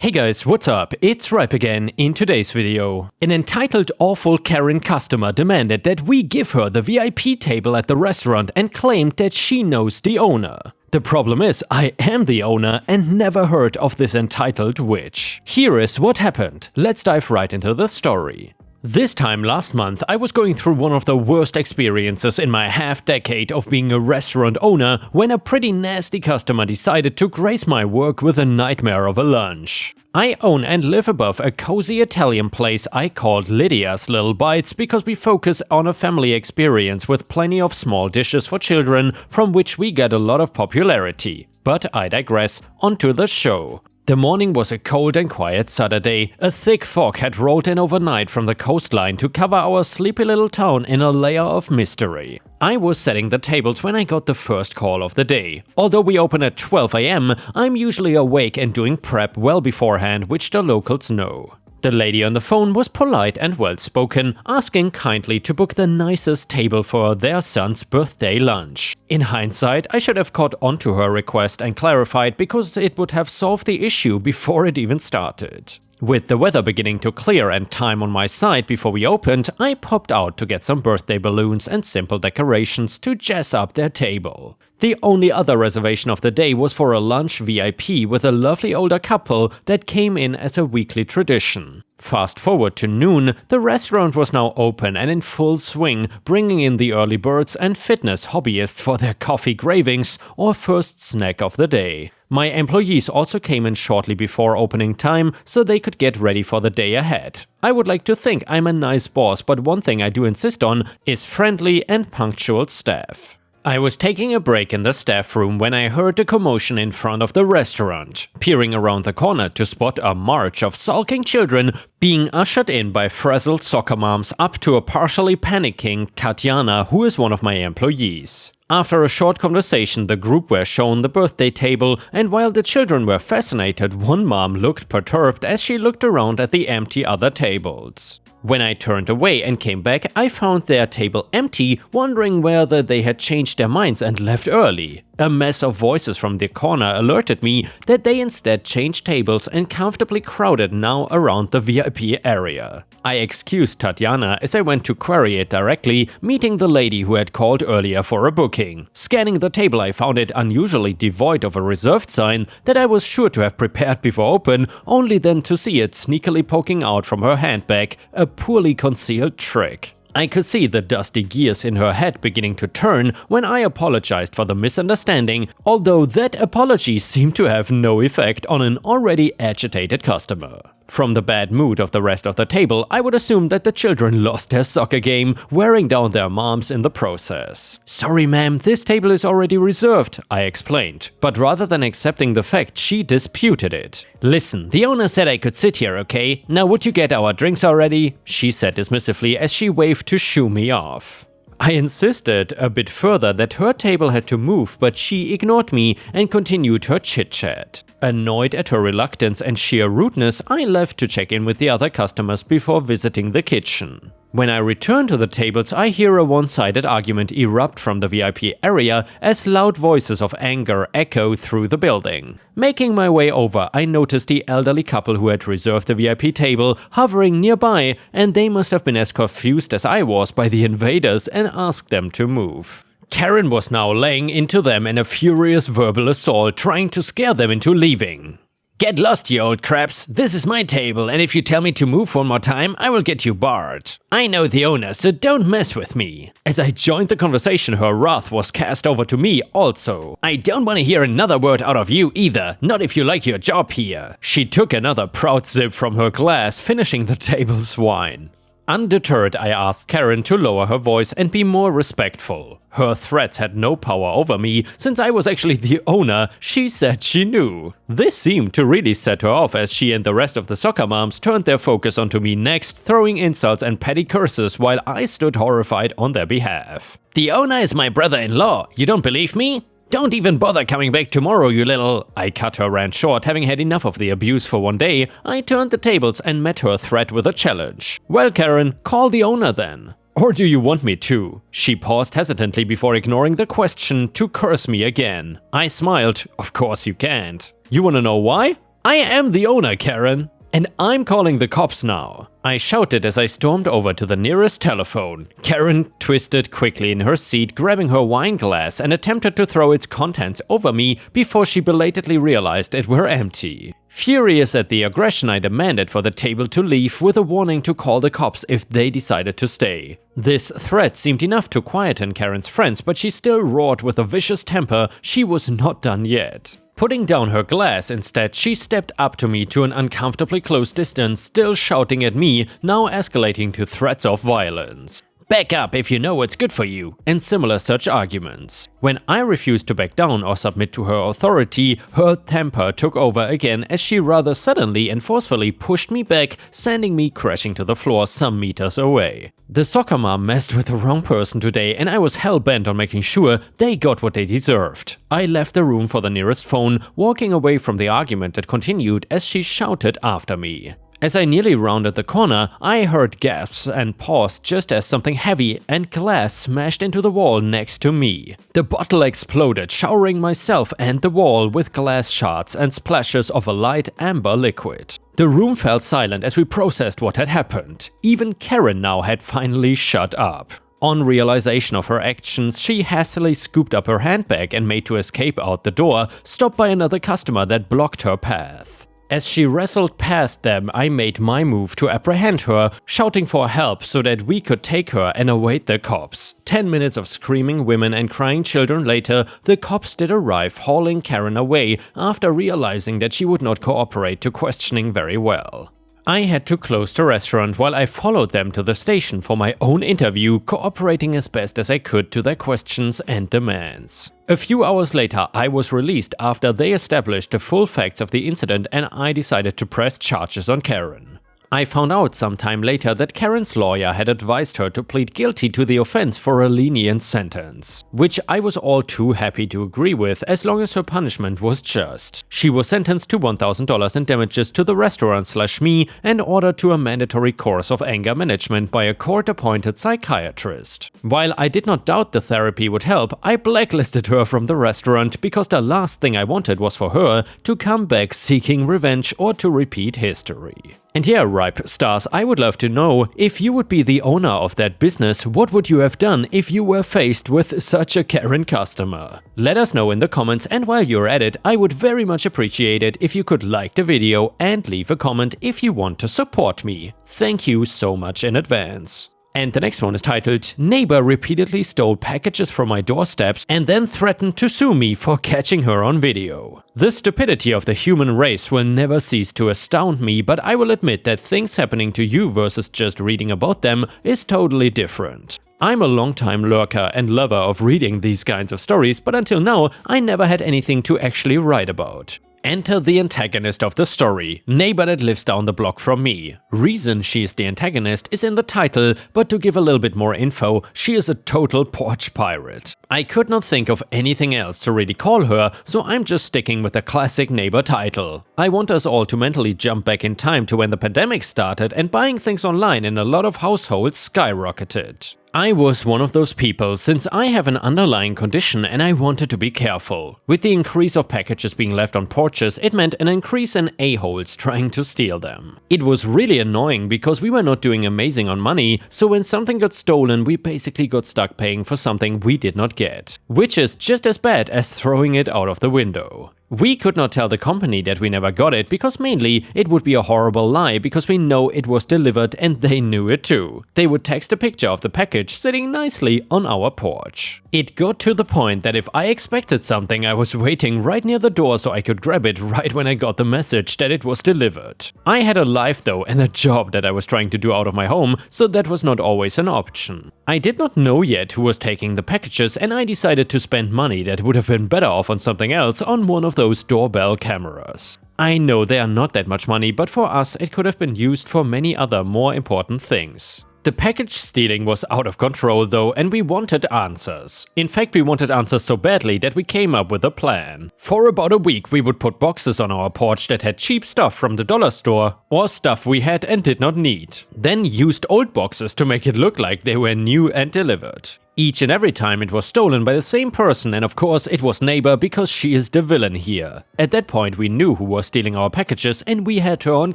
Hey guys, what's up? It's V.I.P again. In today's video, an entitled awful Karen customer demanded that we give her the VIP table at the restaurant and claimed that she knows the owner. The problem is, I am the owner and never heard of this entitled witch. Here is what happened. Let's dive right into the story. This time last month, I was going through one of the worst experiences in my half-decade of being a restaurant owner when a pretty nasty customer decided to grace my work with a nightmare of a lunch. I own and live above a cozy Italian place I called Lydia's Little Bites because we focus on a family experience with plenty of small dishes for children from which we get a lot of popularity. But I digress, onto the show. The morning was a cold and quiet Saturday. A thick fog had rolled in overnight from the coastline to cover our sleepy little town in a layer of mystery. I was setting the tables when I got the first call of the day. Although we open at 12 AM, I'm usually awake and doing prep well beforehand, which the locals know. The lady on the phone was polite and well-spoken, asking kindly to book the nicest table for their son's birthday lunch. In hindsight, I should have caught on to her request and clarified because it would have solved the issue before it even started. With the weather beginning to clear and time on my side before we opened, I popped out to get some birthday balloons and simple decorations to jazz up their table. The only other reservation of the day was for a lunch VIP with a lovely older couple that came in as a weekly tradition. Fast forward to noon, the restaurant was now open and in full swing, bringing in the early birds and fitness hobbyists for their coffee cravings or first snack of the day. My employees also came in shortly before opening time so they could get ready for the day ahead. I would like to think I'm a nice boss, but one thing I do insist on is friendly and punctual staff. I was taking a break in the staff room when I heard a commotion in front of the restaurant, peering around the corner to spot a march of sulking children being ushered in by frazzled soccer moms up to a partially panicking Tatiana, who is one of my employees. After a short conversation, the group were shown the birthday table, and while the children were fascinated, one mom looked perturbed as she looked around at the empty other tables. When I turned away and came back, I found their table empty, wondering whether they had changed their minds and left early. A mess of voices from the corner alerted me that they instead changed tables and comfortably crowded now around the VIP area. I excused Tatiana as I went to query it directly, meeting the lady who had called earlier for a booking. Scanning the table, I found it unusually devoid of a reserved sign that I was sure to have prepared before open, only then to see it sneakily poking out from her handbag, a poorly concealed trick. I could see the dusty gears in her head beginning to turn when I apologized for the misunderstanding, although that apology seemed to have no effect on an already agitated customer. From the bad mood of the rest of the table, I would assume that the children lost their soccer game, wearing down their moms in the process. "Sorry ma'am, this table is already reserved," I explained, but rather than accepting the fact, she disputed it. "Listen, the owner said I could sit here, okay? Now would you get our drinks already?" she said dismissively as she waved to shoo me off. I insisted a bit further that her table had to move, but she ignored me and continued her chit-chat. Annoyed at her reluctance and sheer rudeness, I left to check in with the other customers before visiting the kitchen. When I return to the tables, I hear a one-sided argument erupt from the VIP area as loud voices of anger echo through the building. Making my way over, I noticed the elderly couple who had reserved the VIP table hovering nearby, and they must have been as confused as I was by the invaders and asked them to move. Karen was now laying into them in a furious verbal assault, trying to scare them into leaving. "Get lost, you old craps. This is my table, and if you tell me to move one more time, I will get you barred. I know the owner, so don't mess with me." As I joined the conversation, her wrath was cast over to me also. "I don't want to hear another word out of you either, not if you like your job here." She took another proud sip from her glass, finishing the table's wine. Undeterred, I asked Karen to lower her voice and be more respectful. Her threats had no power over me, since I was actually the owner she said she knew. This seemed to really set her off as she and the rest of the soccer moms turned their focus onto me next, throwing insults and petty curses while I stood horrified on their behalf. "The owner is my brother-in-law. You don't believe me? Don't even bother coming back tomorrow, you little—" I cut her rant short, having had enough of the abuse for one day. I turned the tables and met her threat with a challenge. "Well, Karen, call the owner then." "Or do you want me to?" She paused hesitantly before ignoring the question to curse me again. I smiled. "Of course you can't." "You wanna know why?" "I am the owner, Karen! And I'm calling the cops now," I shouted as I stormed over to the nearest telephone. Karen twisted quickly in her seat, grabbing her wine glass, and attempted to throw its contents over me before she belatedly realized it were empty. Furious at the aggression, I demanded for the table to leave with a warning to call the cops if they decided to stay. This threat seemed enough to quieten Karen's friends, but she still roared with a vicious temper. She was not done yet. Putting down her glass instead, she stepped up to me to an uncomfortably close distance, still shouting at me, now escalating to threats of violence. "Back up if you know what's good for you," and similar such arguments. When I refused to back down or submit to her authority, her temper took over again as she rather suddenly and forcefully pushed me back, sending me crashing to the floor some meters away. The soccer mom messed with the wrong person today, and I was hell-bent on making sure they got what they deserved. I left the room for the nearest phone, walking away from the argument that continued as she shouted after me. As I nearly rounded the corner, I heard gasps and paused just as something heavy and glass smashed into the wall next to me. The bottle exploded, showering myself and the wall with glass shards and splashes of a light amber liquid. The room fell silent as we processed what had happened. Even Karen now had finally shut up. On realization of her actions, she hastily scooped up her handbag and made to escape out the door, stopped by another customer that blocked her path. As she wrestled past them, I made my move to apprehend her, shouting for help so that we could take her and await the cops. 10 minutes of screaming women and crying children later, the cops did arrive, hauling Karen away after realizing that she would not cooperate to questioning very well. I had to close the restaurant while I followed them to the station for my own interview, cooperating as best as I could to their questions and demands. A few hours later, I was released after they established the full facts of the incident, and I decided to press charges on Karen. I found out sometime later that Karen's lawyer had advised her to plead guilty to the offense for a lenient sentence, which I was all too happy to agree with as long as her punishment was just. She was sentenced to $1,000 in damages to the restaurant/me and ordered to a mandatory course of anger management by a court-appointed psychiatrist. While I did not doubt the therapy would help, I blacklisted her from the restaurant because the last thing I wanted was for her to come back seeking revenge or to repeat history. And yeah, V.I.P stars, I would love to know, if you would be the owner of that business, what would you have done if you were faced with such a Karen customer? Let us know in the comments, and while you're at it, I would very much appreciate it if you could like the video and leave a comment if you want to support me. Thank you so much in advance. And the next one is titled, "Neighbor repeatedly stole packages from my doorsteps and then threatened to sue me for catching her on video." The stupidity of the human race will never cease to astound me, but I will admit that things happening to you versus just reading about them is totally different. I'm a long-time lurker and lover of reading these kinds of stories, but until now I never had anything to actually write about. Enter the antagonist of the story, neighbor that lives down the block from me. Reason she is the antagonist is in the title, but to give a little bit more info, she is a total porch pirate. I could not think of anything else to really call her, so I'm just sticking with the classic neighbor title. I want us all to mentally jump back in time to when the pandemic started and buying things online in a lot of households skyrocketed. I was one of those people since I have an underlying condition and I wanted to be careful. With the increase of packages being left on porches, it meant an increase in a-holes trying to steal them. It was really annoying because we were not doing amazing on money, so when something got stolen, we basically got stuck paying for something we did not get, which is just as bad as throwing it out of the window. We could not tell the company that we never got it because mainly it would be a horrible lie because we know it was delivered and they knew it too. They would text a picture of the package sitting nicely on our porch. It got to the point that if I expected something, I was waiting right near the door so I could grab it right when I got the message that it was delivered. I had a life though and a job that I was trying to do out of my home, so that was not always an option. I did not know yet who was taking the packages and I decided to spend money that would have been better off on something else on one of those doorbell cameras. I know they are not that much money, but for us it could have been used for many other more important things. The package stealing was out of control though, and we wanted answers. In fact, we wanted answers so badly that we came up with a plan. For about a week we would put boxes on our porch that had cheap stuff from the dollar store or stuff we had and did not need. Then used old boxes to make it look like they were new and delivered. Each and every time it was stolen by the same person, and of course it was neighbor because she is the villain here. At that point we knew who was stealing our packages and we had her on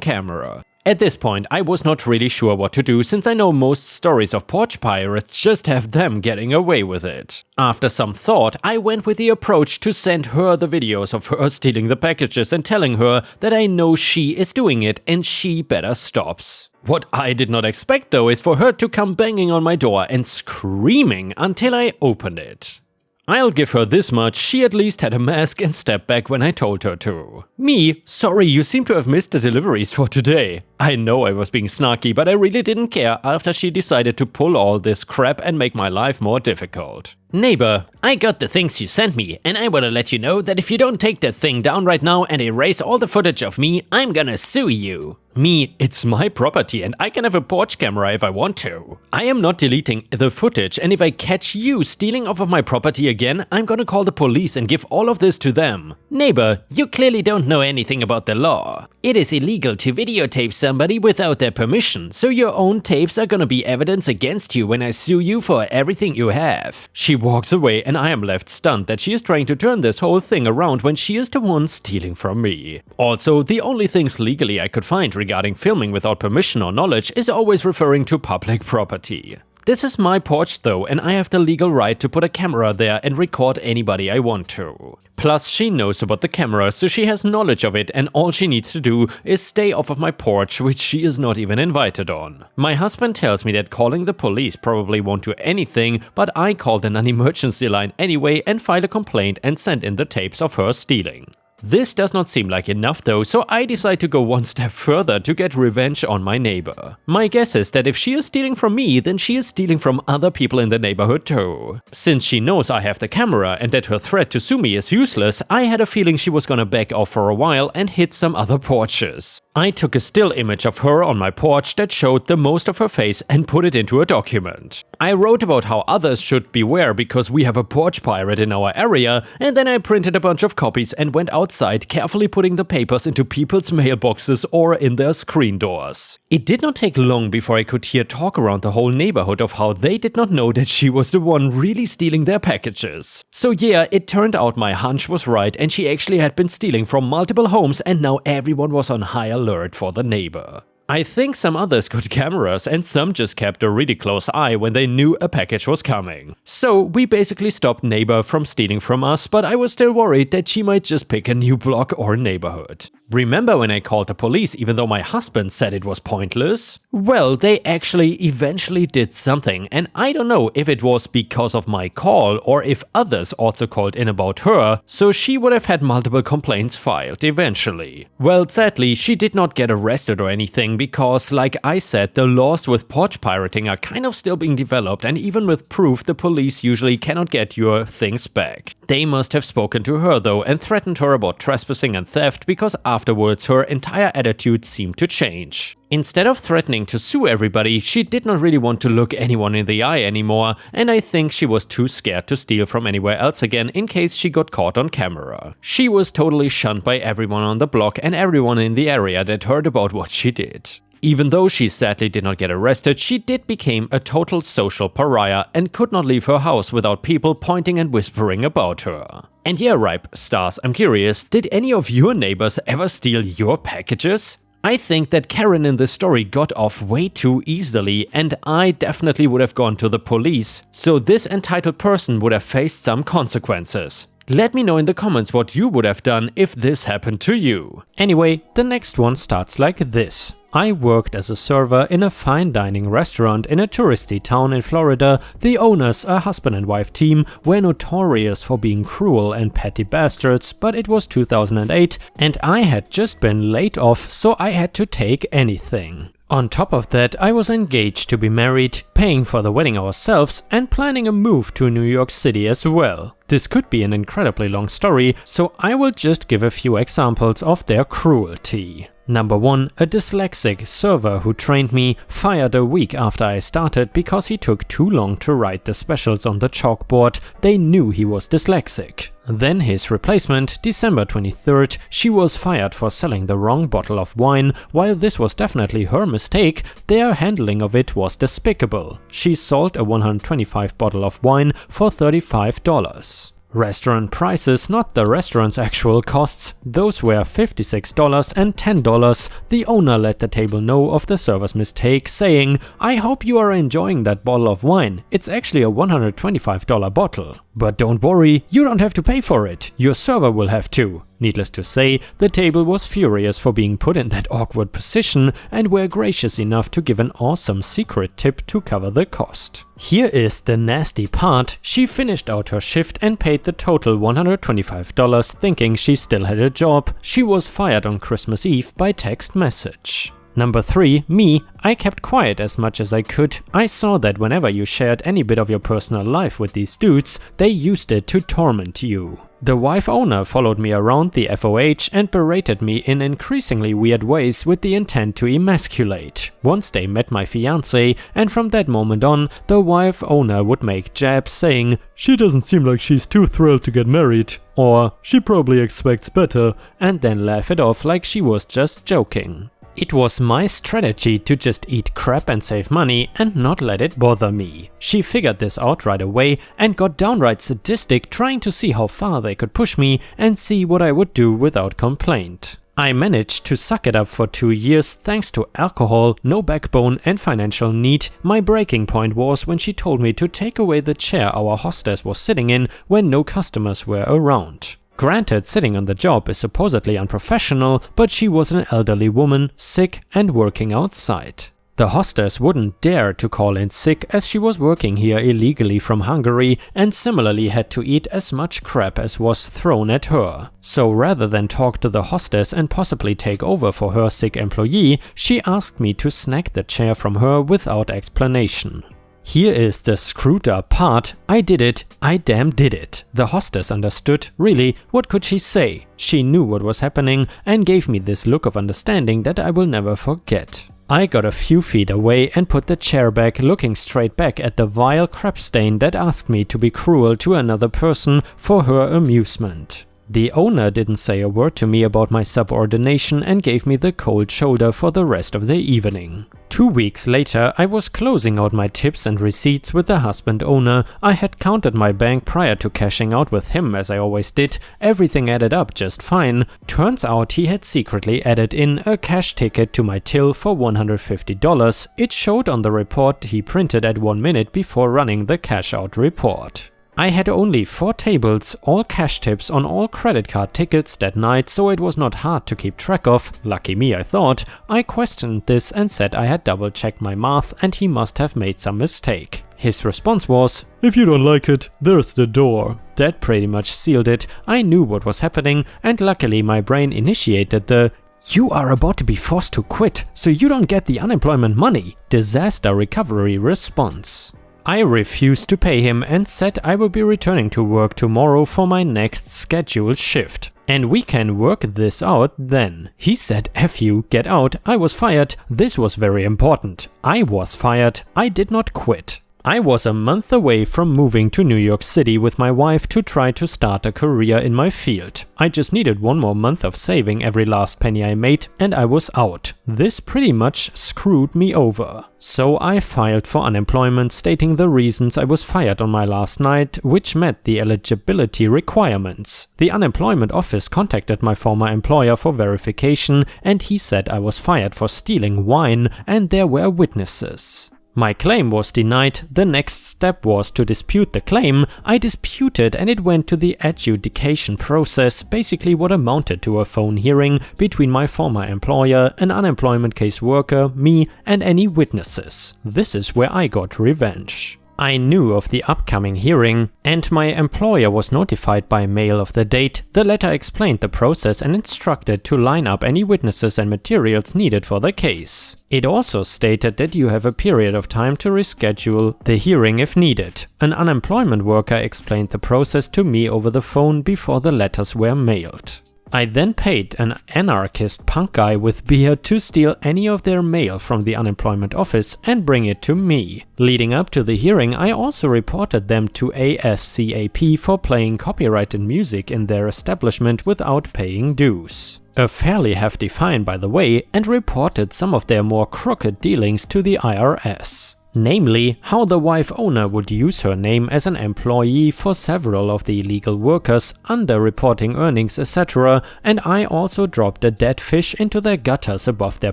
camera. At this point I was not really sure what to do, since I know most stories of porch pirates just have them getting away with it. After some thought, I went with the approach to send her the videos of her stealing the packages and telling her that I know she is doing it and she better stops. What I did not expect though is for her to come banging on my door and screaming until I opened it. I'll give her this much, she at least had a mask and stepped back when I told her to. Me? Sorry, you seem to have missed the deliveries for today. I know I was being snarky, but I really didn't care after she decided to pull all this crap and make my life more difficult. Neighbor, I got the things you sent me, and I wanna let you know that if you don't take that thing down right now and erase all the footage of me, I'm gonna sue you. Me, it's my property and I can have a porch camera if I want to. I am not deleting the footage, and if I catch you stealing off of my property again, I'm gonna call the police and give all of this to them. Neighbor, you clearly don't know anything about the law. It is illegal to videotape somebody without their permission, so your own tapes are gonna be evidence against you when I sue you for everything you have. She walks away and I am left stunned that she is trying to turn this whole thing around when she is the one stealing from me. Also, the only things legally I could find regarding filming without permission or knowledge is always referring to public property. This is my porch though, and I have the legal right to put a camera there and record anybody I want to. Plus she knows about the camera, so she has knowledge of it, and all she needs to do is stay off of my porch, which she is not even invited on. My husband tells me that calling the police probably won't do anything, but I called an emergency line anyway and filed a complaint and sent in the tapes of her stealing. This does not seem like enough though, so I decide to go one step further to get revenge on my neighbor. My guess is that if she is stealing from me, then she is stealing from other people in the neighborhood too. Since she knows I have the camera and that her threat to sue me is useless, I had a feeling she was gonna back off for a while and hit some other porches. I took a still image of her on my porch that showed the most of her face and put it into a document. I wrote about how others should beware because we have a porch pirate in our area, and then I printed a bunch of copies and went outside carefully putting the papers into people's mailboxes or in their screen doors. It did not take long before I could hear talk around the whole neighborhood of how they did not know that she was the one really stealing their packages. So yeah, it turned out my hunch was right and she actually had been stealing from multiple homes, and now everyone was on high alert for the neighbor. I think some others got cameras and some just kept a really close eye when they knew a package was coming. So we basically stopped neighbor from stealing from us, but I was still worried that she might just pick a new block or neighborhood. Remember when I called the police even though my husband said it was pointless? Well, they actually eventually did something, and I don't know if it was because of my call or if others also called in about her, so she would have had multiple complaints filed eventually. Well, sadly, she did not get arrested or anything because, like I said, the laws with porch pirating are kind of still being developed, and even with proof, the police usually cannot get your things back. They must have spoken to her though and threatened her about trespassing and theft, because afterwards her entire attitude seemed to change. Instead of threatening to sue everybody, she did not really want to look anyone in the eye anymore, and I think she was too scared to steal from anywhere else again in case she got caught on camera. She was totally shunned by everyone on the block and everyone in the area that heard about what she did. Even though she sadly did not get arrested, she did become a total social pariah and could not leave her house without people pointing and whispering about her. And yeah, V.I.P stars, I'm curious, did any of your neighbors ever steal your packages? I think that Karen in this story got off way too easily, and I definitely would have gone to the police, so this entitled person would have faced some consequences. Let me know in the comments what you would have done if this happened to you. Anyway, the next one starts like this. I worked as a server in a fine dining restaurant in a touristy town in Florida. The owners, a husband and wife team, were notorious for being cruel and petty bastards, but it was 2008 and I had just been laid off, so I had to take anything. On top of that, I was engaged to be married, paying for the wedding ourselves, and planning a move to New York City as well. This could be an incredibly long story, so I will just give a few examples of their cruelty. Number 1. A dyslexic server who trained me fired a week after I started because he took too long to write the specials on the chalkboard. They knew he was dyslexic. Then his replacement, December 23rd, she was fired for selling the wrong bottle of wine. While this was definitely her mistake, their handling of it was despicable. She sold a 125 bottle of wine for $35. Restaurant prices, not the restaurant's actual costs. Those were $56 and $10. The owner let the table know of the server's mistake, saying, "I hope you are enjoying that bottle of wine. It's actually a $125 bottle. But don't worry, you don't have to pay for it. Your server will have to." Needless to say, the table was furious for being put in that awkward position and were gracious enough to give an awesome secret tip to cover the cost. Here is the nasty part. She finished out her shift and paid the total $125 thinking she still had a job. She was fired on Christmas Eve by text message. Number 3. Me. I kept quiet as much as I could. I saw that whenever you shared any bit of your personal life with these dudes, they used it to torment you. The wife owner followed me around the FOH and berated me in increasingly weird ways with the intent to emasculate. Once they met my fiancé, and from that moment on, the wife owner would make jabs saying, "She doesn't seem like she's too thrilled to get married," or "She probably expects better," and then laugh it off like she was just joking. It was my strategy to just eat crap and save money and not let it bother me. She figured this out right away and got downright sadistic, trying to see how far they could push me and see what I would do without complaint. I managed to suck it up for 2 years thanks to alcohol, no backbone and financial need. My breaking point was when she told me to take away the chair our hostess was sitting in when no customers were around. Granted, sitting on the job is supposedly unprofessional, but she was an elderly woman, sick and working outside. The hostess wouldn't dare to call in sick as she was working here illegally from Hungary and similarly had to eat as much crap as was thrown at her. So rather than talk to the hostess and possibly take over for her sick employee, she asked me to snag the chair from her without explanation. Here is the screwed up part. I did it. I damn did it. The hostess understood. Really, what could she say? She knew what was happening and gave me this look of understanding that I will never forget. I got a few feet away and put the chair back, looking straight back at the vile crap stain that asked me to be cruel to another person for her amusement. The owner didn't say a word to me about my subordination and gave me the cold shoulder for the rest of the evening. 2 weeks later, I was closing out my tips and receipts with the husband owner. I had counted my bank prior to cashing out with him as I always did. Everything added up just fine. Turns out he had secretly added in a cash ticket to my till for $150. It showed on the report he printed at 1 minute before running the cash out report. I had only 4 tables, all cash tips on all credit card tickets that night, so it was not hard to keep track of. Lucky me, I thought. I questioned this and said I had double checked my math and he must have made some mistake. His response was, "If you don't like it, there's the door." That pretty much sealed it. I knew what was happening and luckily my brain initiated the "You are about to be forced to quit, so you don't get the unemployment money" disaster recovery response. I refused to pay him and said I will be returning to work tomorrow for my next scheduled shift. And we can work this out then. He said, "F you, get out." I was fired. This was very important. I was fired. I did not quit. I was a month away from moving to New York City with my wife to try to start a career in my field. I just needed 1 more month of saving every last penny I made and I was out. This pretty much screwed me over. So I filed for unemployment stating the reasons I was fired on my last night, which met the eligibility requirements. The unemployment office contacted my former employer for verification and he said I was fired for stealing wine and there were witnesses. My claim was denied. The next step was to dispute the claim. I disputed and it went to the adjudication process, basically what amounted to a phone hearing between my former employer, an unemployment case worker, me and any witnesses. This is where I got revenge. I knew of the upcoming hearing and my employer was notified by mail of the date. The letter explained the process and instructed to line up any witnesses and materials needed for the case. It also stated that you have a period of time to reschedule the hearing if needed. An unemployment worker explained the process to me over the phone before the letters were mailed. I then paid an anarchist punk guy with beer to steal any of their mail from the unemployment office and bring it to me. Leading up to the hearing, I also reported them to ASCAP for playing copyrighted music in their establishment without paying dues. A fairly hefty fine, by the way, and reported some of their more crooked dealings to the IRS. Namely, how the wife owner would use her name as an employee for several of the illegal workers, underreporting earnings, etc. And I also dropped a dead fish into their gutters above their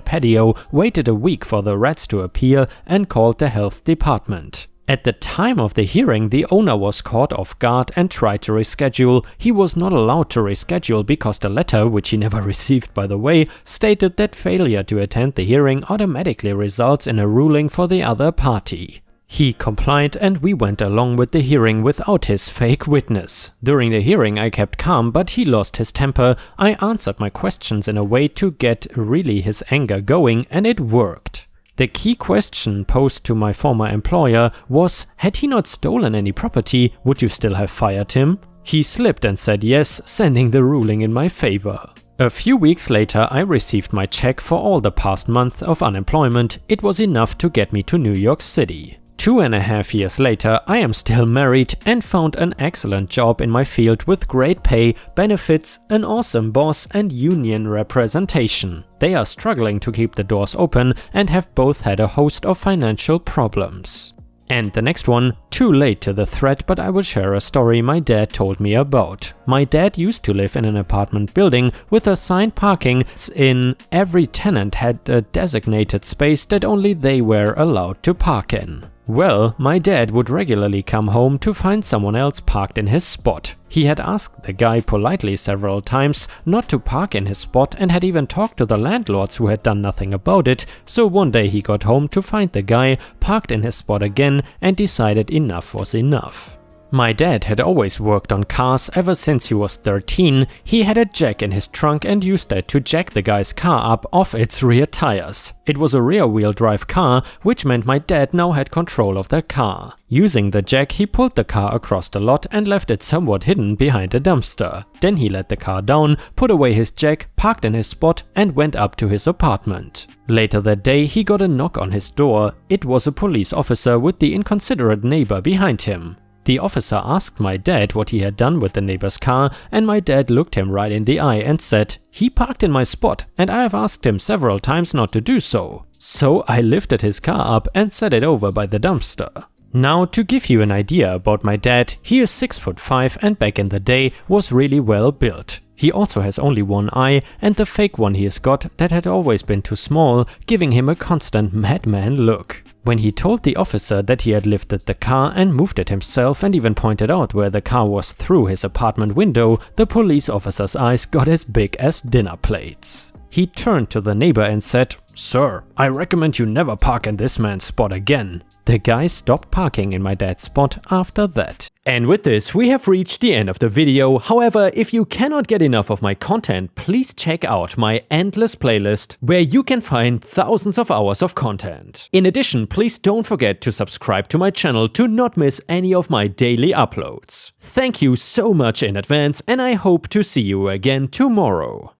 patio, waited a week for the rats to appear, and called the health department. At the time of the hearing, the owner was caught off guard and tried to reschedule. He was not allowed to reschedule because the letter, which he never received by the way, stated that failure to attend the hearing automatically results in a ruling for the other party. He complied and we went along with the hearing without his fake witness. During the hearing I kept calm, but he lost his temper. I answered my questions in a way to get really his anger going, and it worked. The key question posed to my former employer was, had he not stolen any property, would you still have fired him? He slipped and said yes, sending the ruling in my favor. A few weeks later I received my check for all the past month of unemployment. It was enough to get me to New York City. 2.5 years later, I am still married and found an excellent job in my field with great pay, benefits, an awesome boss and union representation. They are struggling to keep the doors open and have both had a host of financial problems. And the next one, too late to the thread, but I will share a story my dad told me about. My dad used to live in an apartment building with assigned parking in. Every tenant had a designated space that only they were allowed to park in. Well, my dad would regularly come home to find someone else parked in his spot. He had asked the guy politely several times not to park in his spot and had even talked to the landlords who had done nothing about it, so one day he got home to find the guy parked in his spot again and decided enough was enough. My dad had always worked on cars ever since he was 13. He had a jack in his trunk and used that to jack the guy's car up off its rear tires. It was a rear-wheel drive car, which meant my dad now had control of the car. Using the jack, he pulled the car across the lot and left it somewhat hidden behind a dumpster. Then he let the car down, put away his jack, parked in his spot and went up to his apartment. Later that day, he got a knock on his door. It was a police officer with the inconsiderate neighbor behind him. The officer asked my dad what he had done with the neighbor's car, and my dad looked him right in the eye and said, "He parked in my spot and I have asked him several times not to do so." So I lifted his car up and set it over by the dumpster. Now, to give you an idea about my dad, he is 6'5" and back in the day was really well built. He also has only one eye and the fake one he has got that had always been too small, giving him a constant madman look. When he told the officer that he had lifted the car and moved it himself and even pointed out where the car was through his apartment window, the police officer's eyes got as big as dinner plates. He turned to the neighbor and said, "Sir, I recommend you never park in this man's spot again." The guy stopped parking in my dad's spot after that. And with this, we have reached the end of the video. However, if you cannot get enough of my content, please check out my endless playlist, where you can find thousands of hours of content. In addition, please don't forget to subscribe to my channel to not miss any of my daily uploads. Thank you so much in advance, and I hope to see you again tomorrow.